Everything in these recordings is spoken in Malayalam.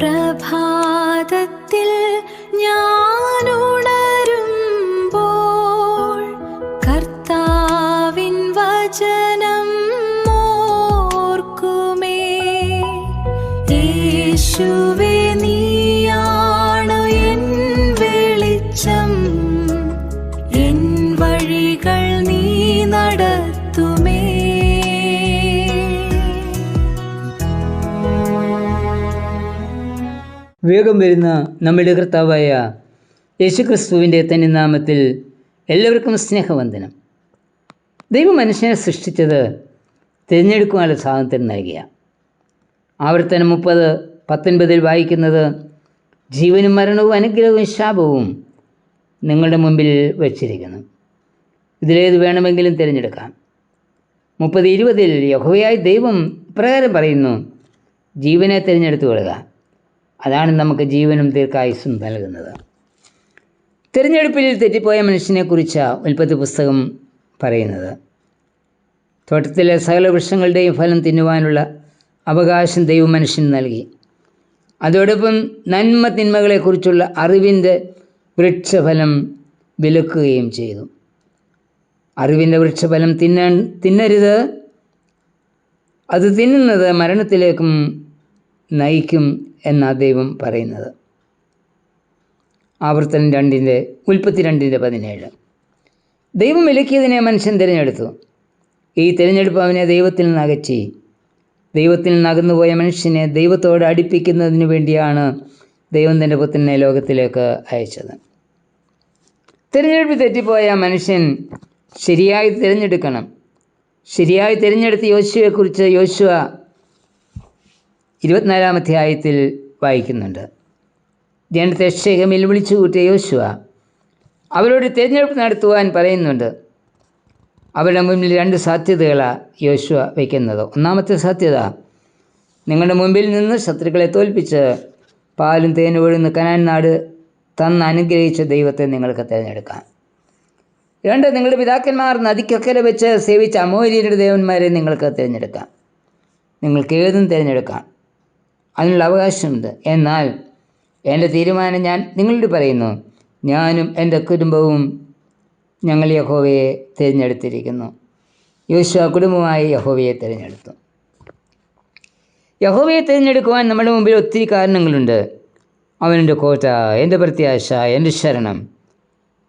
പ്രഭാതത്തിൽ ഞാനുണരുമ്പോൾ കർത്താവിൻ വചനം ഓർക്കുമേ. യേശുവേ, നീയാണു എൻ വെളിച്ചം, എൻ വഴികൾ നീ നടത്തുമേ. വേഗം വരുന്ന നമ്മുടെ കർത്താവായ യേശുക്രിസ്തുവിൻ്റെ തന്നെ നാമത്തിൽ എല്ലാവർക്കും സ്നേഹവന്ദനം. ദൈവം മനുഷ്യനെ സൃഷ്ടിച്ചത് തിരഞ്ഞെടുക്കുവാനുള്ള സ്വാതന്ത്ര്യം നൽകിയ. ആവർത്തനം 30:19 വായിക്കുന്നത്, ജീവനും മരണവും അനുഗ്രഹവും ശാപവും നിങ്ങളുടെ മുമ്പിൽ വച്ചിരിക്കുന്നു, ഇതിലേത് വേണമെങ്കിലും തിരഞ്ഞെടുക്കാം. 30:20 യഹോവയായ ദൈവം ഇപ്രകാരം പറയുന്നു, ജീവനെ തിരഞ്ഞെടുത്തു കൊള്ളുക, അതാണ് നമുക്ക് ജീവനും ദീർഘായുസ്സും നൽകുന്നത്. തിരഞ്ഞെടുപ്പിൽ തെറ്റിപ്പോയ മനുഷ്യനെക്കുറിച്ച് ഉൽപ്പത്തി പുസ്തകം പറയുന്നത്. തോട്ടത്തിലെ സകല വൃക്ഷങ്ങളുടെയും ഫലം തിന്നുവാനുള്ള അവകാശം ദൈവം മനുഷ്യന് നൽകി. അതോടൊപ്പം നന്മ തിന്മകളെക്കുറിച്ചുള്ള അറിവിൻ്റെ വൃക്ഷഫലം വിലക്കുകയും ചെയ്തു. അറിവിൻ്റെ വൃക്ഷഫലം തിന്നരുത്, അത് തിന്നുന്നത് മരണത്തിലേക്കും നയിക്കും എന്നാണ് ദൈവം പറയുന്നത്. ആവർത്തനം 32:17 ദൈവം വിലക്കിയതിനെ മനുഷ്യൻ തിരഞ്ഞെടുത്തു. ഈ തിരഞ്ഞെടുപ്പ് അവനെ ദൈവത്തിൽ നിന്ന് അകറ്റി. ദൈവത്തിൽ നിന്ന് അകന്നുപോയ മനുഷ്യനെ ദൈവത്തോട് അടുപ്പിക്കുന്നതിന് വേണ്ടിയാണ് ദൈവം തൻ്റെ പുത്രനെ ലോകത്തിലേക്ക് അയച്ചത്. തിരഞ്ഞെടുപ്പ് തെറ്റിപ്പോയ മനുഷ്യൻ ശരിയായി തിരഞ്ഞെടുക്കണം. ശരിയായി തിരഞ്ഞെടുത്ത യോശുവയെക്കുറിച്ച് യോശുവ 24-ാം അധ്യായത്തിൽ വായിക്കുന്നുണ്ട്. ജനത്തെ ശെഖേമിൽ വിളിച്ചു കൂട്ടിയ യോശുവ അവരോട് തിരഞ്ഞെടുപ്പ് നടത്തുവാൻ പറയുന്നുണ്ട്. അവരുടെ മുമ്പിൽ 2 സാധ്യതകളാണ് യോശുവ വയ്ക്കുന്നത്. ഒന്നാമത്തെ സാധ്യത, നിങ്ങളുടെ മുമ്പിൽ നിന്ന് ശത്രുക്കളെ തോൽപ്പിച്ച് പാലും തേനും ഒഴുകുന്ന കനാൻ നാട് തന്ന് അനുഗ്രഹിച്ച ദൈവത്തെ നിങ്ങൾക്ക് തിരഞ്ഞെടുക്കാം. 2, നിങ്ങളുടെ പിതാക്കന്മാർ നദിക്കക്കരെ വെച്ച് സേവിച്ച അമോര്യരുടെ ദേവന്മാരെ നിങ്ങൾക്ക് തിരഞ്ഞെടുക്കാം. നിങ്ങൾക്ക് ഏതും തിരഞ്ഞെടുക്കാം, അതിനുള്ള അവകാശമുണ്ട്. എന്നാൽ എൻ്റെ തീരുമാനം ഞാൻ നിങ്ങളോട് പറയുന്നു, ഞാനും എൻ്റെ കുടുംബവും ഞങ്ങൾ യഹോവയെ തിരഞ്ഞെടുത്തിരിക്കുന്നു. യോശുവ കുടുംബമായി യഹോവയെ തിരഞ്ഞെടുത്തു. യഹോവയെ തിരഞ്ഞെടുക്കുവാൻ നമ്മുടെ മുമ്പിൽ ഒത്തിരി കാരണങ്ങളുണ്ട്. അവനെൻ്റെ കോട്ട, എൻ്റെ പ്രത്യാശ, എൻ്റെ ശരണം,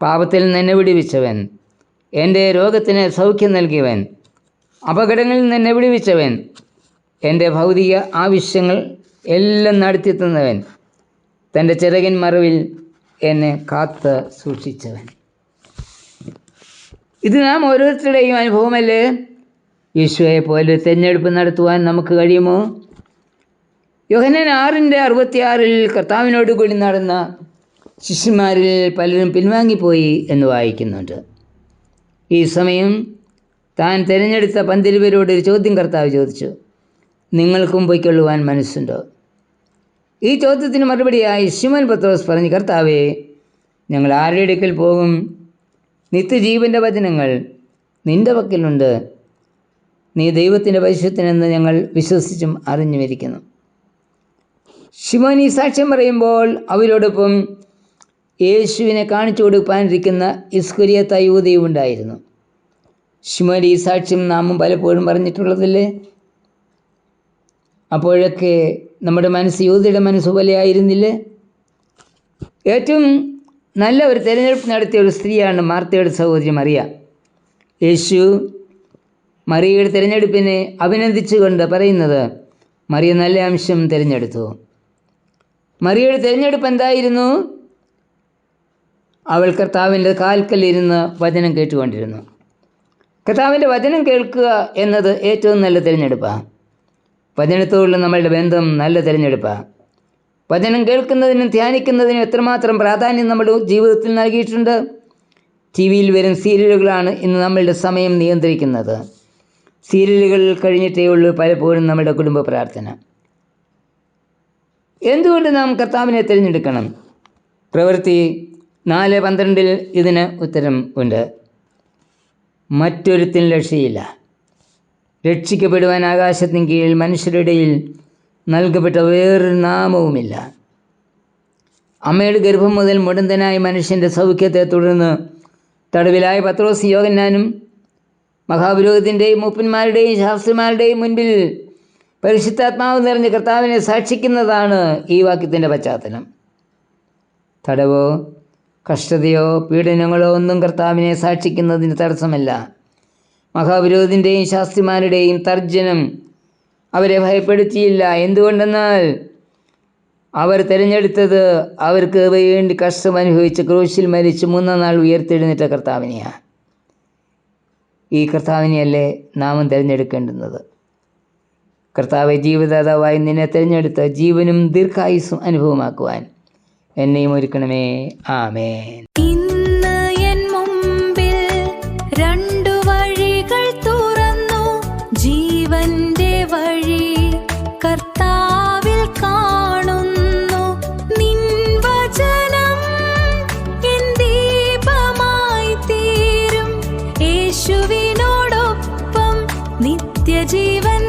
പാപത്തിൽ നിന്ന് എന്നെ വിടുവിച്ചവൻ, എൻ്റെ രോഗത്തിന് സൗഖ്യം നൽകിയവൻ, അപകടങ്ങളിൽ നിന്ന് എന്നെ വിടുവിച്ചവൻ, എൻ്റെ ഭൗതിക ആവശ്യങ്ങൾ എല്ലാം നടത്തിയെത്തുന്നവൻ, തൻ്റെ ചിറകിൻ മറവിൽ എന്നെ കാത്ത് സൂക്ഷിച്ചവൻ. ഇത് നാം ഓരോരുത്തരുടെയും അനുഭവമല്ലേ? യേശുവയെ പോലെ തിരഞ്ഞെടുപ്പ് നടത്തുവാൻ നമുക്ക് കഴിയുമോ? യോഹന്നാൻ 6:66 കർത്താവിനോട് കൂടി നടന്ന ശിഷ്യന്മാരിൽ പലരും പിൻവാങ്ങിപ്പോയി എന്ന് വായിക്കുന്നുണ്ട്. ഈ സമയം താൻ തിരഞ്ഞെടുത്ത 12 പേരോട് ഒരു ചോദ്യം കർത്താവ് ചോദിച്ചു, നിങ്ങൾക്കും പൊയ്ക്കൊള്ളുവാൻ മനസ്സുണ്ടോ? ഈ ചോദ്യത്തിന് മറുപടിയായി ശിമോൻ പത്രോസ് പറഞ്ഞു, കർത്താവേ, ഞങ്ങൾ ആരുടെ അടുക്കൽ പോകും? നിത്യജീവൻ്റെ വചനങ്ങൾ നിൻ്റെ പക്കലുണ്ട്, നീ ദൈവത്തിൻ്റെ പരിശുദ്ധനെന്ന് ഞങ്ങൾ വിശ്വസിച്ചും അറിഞ്ഞുമിരിക്കുന്നു. ശിമോൻ ഈ സാക്ഷ്യം പറയുമ്പോൾ അവരോടൊപ്പം യേശുവിനെ കാണിച്ചു കൊടുക്കാനിരിക്കുന്ന ഇസ്കരിയോത്ത യൂദയും ഉണ്ടായിരുന്നു. ശിമോൻ ഈ സാക്ഷ്യം നാമും പലപ്പോഴും പറഞ്ഞിട്ടുള്ളതല്ലേ? അപ്പോഴൊക്കെ നമ്മുടെ മനസ്സ് യൂദയുടെ മനസ്സ് പോലെയായിരുന്നില്ലേ? ഏറ്റവും നല്ല ഒരു തിരഞ്ഞെടുപ്പ് നടത്തിയ ഒരു സ്ത്രീയാണ് മാർത്തയുടെ സഹോദരി മറിയ. യേശു മറിയയുടെ തിരഞ്ഞെടുപ്പിനെ അഭിനന്ദിച്ചുകൊണ്ട് പറയുന്നത്, മറിയ നല്ല അംശം തിരഞ്ഞെടുത്തു. മറിയയുടെ തിരഞ്ഞെടുപ്പ് എന്തായിരുന്നു? അവൾ കർത്താവിൻ്റെ കാൽക്കലിരുന്ന് വചനം കേട്ടുകൊണ്ടിരുന്നു. കർത്താവിൻ്റെ വചനം കേൾക്കുക എന്നത് ഏറ്റവും നല്ല തിരഞ്ഞെടുപ്പാണ്. വചനത്തോടുള്ള നമ്മളുടെ ബന്ധം നല്ല തിരഞ്ഞെടുപ്പാണ്. വചനം കേൾക്കുന്നതിനും ധ്യാനിക്കുന്നതിനും എത്രമാത്രം പ്രാധാന്യം നമ്മുടെ ജീവിതത്തിൽ നൽകിയിട്ടുണ്ട്. ടി വിയിൽ വരും സീരിയലുകളാണ് ഇന്ന് നമ്മളുടെ സമയം നിയന്ത്രിക്കുന്നത്. സീരിയലുകൾ കഴിഞ്ഞിട്ടേ ഉള്ളൂ പലപ്പോഴും നമ്മുടെ കുടുംബ പ്രാർത്ഥന. എന്തുകൊണ്ട് നാം കർത്താവിനെ തിരഞ്ഞെടുക്കണം? പ്രവൃത്തി 4:12 ഇതിന് ഉത്തരം ഉണ്ട്. മറ്റൊരുത്തിനും രക്ഷയില്ല. രക്ഷിക്കപ്പെടുവാൻ ആകാശത്തിന് കീഴിൽ മനുഷ്യരുടെ ഇടയിൽ നൽകപ്പെട്ട വേറൊരു നാമവുമില്ല. അമ്മയുടെ ഗർഭം മുതൽ മുടന്തനായ മനുഷ്യൻ്റെ സൗഖ്യത്തെ തുടർന്ന് തടവിലായ പത്രോസ് യോഹന്നാനും മഹാപുരോഹിതൻ്റെയും മൂപ്പന്മാരുടെയും ശാസ്ത്രിമാരുടെയും മുൻപിൽ പരിശുദ്ധാത്മാവ് നിറഞ്ഞ കർത്താവിനെ സാക്ഷിക്കുന്നതാണ് ഈ വാക്യത്തിൻ്റെ പശ്ചാത്തലം. തടവോ കഷ്ടതയോ പീഡനങ്ങളോ ഒന്നും കർത്താവിനെ സാക്ഷിക്കുന്നതിന് തടസ്സമല്ല. മഹാപുരോഹിതൻ്റെയും ശാസ്ത്രിമാരുടെയും തർജ്ജനം അവരെ ഭയപ്പെടുത്തിയില്ല. എന്തുകൊണ്ടെന്നാൽ അവർ തിരഞ്ഞെടുത്തത് അവർക്ക് വേണ്ടി കഷ്ടം അനുഭവിച്ച് ക്രൂശിൽ മരിച്ച് 3-ാം നാൾ ഉയർത്തെഴുന്നേറ്റ കർത്താവിനെയാണ്. ഈ കർത്താവിനെയല്ലേ നാമും തിരഞ്ഞെടുക്കേണ്ടുന്നത്. കർത്താവെ, ജീവദാതാവായി നിന്നെ തിരഞ്ഞെടുത്ത് ജീവനും ദീർഘായുസ്സും അനുഭവമാക്കുവാൻ എന്നെയും ഒരുക്കണമേ. ആമേൻ. ഇന്ന് എൻ മുമ്പിൽ 2 വഴികൾ തുറന്നു, ജീവന്റെ വഴി കർത്താവിൽ കാണുന്നു. നിൻ വചനം എൻ ദീപമായി തീരും, യേശുവിനോടൊപ്പം നിത്യജീവൻ